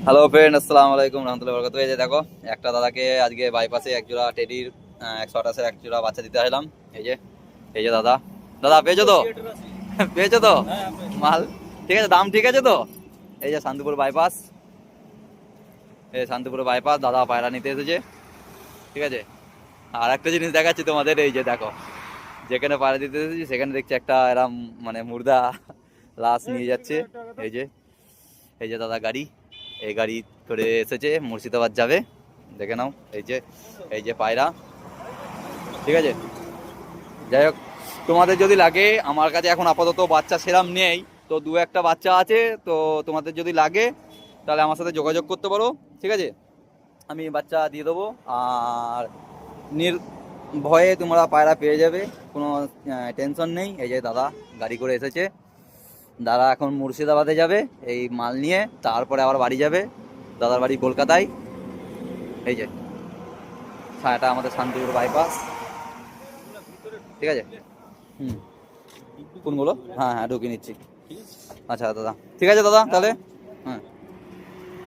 Hello friend, আসসালামু আলাইকুম রহমতুল্লাহি ওয়া বারাকাতুহু। এই যে দেখো, একটা দাদাকে আজকে বাইপাসে এক জোড়া টেডির 128-এর এক জোড়া বাচ্চা দিতে আসলাম। এই যে এই যে দাদা, দাদা পেয়েছো তো? পেয়েছো তো মাল? ঠিক আছে, দাম ঠিক আছে তো? এই যে শান্তিপুর বাইপাস, এই শান্তিপুর বাইপাস দাদা পায়রা নিতে এসেছে। ঠিক আছে, আর একটা জিনিস দেখাচ্ছি তোমাদের। এই যে দেখো, যেখানে পায়রা দিতে এসেছি সেখানে দেখছি একটা এরম মানে মুর্দা লাশ নিয়ে যাচ্ছে। এই যে এই যে দাদা গাড়ি, এই গাড়ি করে এসেছে, মুর্শিদাবাদ যাবে। দেখে নাও, এই যে পায়রা। ঠিক আছে, যাই হোক, তোমাদের যদি লাগে, আমার কাছে এখন আপাতত বাচ্চা সেরাম নেই, তো দু একটা বাচ্চা আছে। তো তোমাদের যদি লাগে তাহলে আমার সাথে যোগাযোগ করতে পারো। ঠিক আছে, আমি বাচ্চা দিয়ে দেবো। আর ভয়ে তোমরা পায়রা পেয়ে যাবে, কোনো টেনশন নেই। এই যে দাদা গাড়ি করে এসেছে, দাদা এখন মুর্শিদাবাদে যাবে এই মাল নিয়ে, তারপরে আবার বাড়ি যাবে। দাদার বাড়ি কলকাতায়। এই যে এটা আমাদের শান্তিপুর বাইপাস। ঠিক আছে, হুম, কোনগুলো? হ্যাঁ হ্যাঁ, ঢুকিয়ে নিচ্ছি। আচ্ছা দাদা, ঠিক আছে দাদা, তাহলে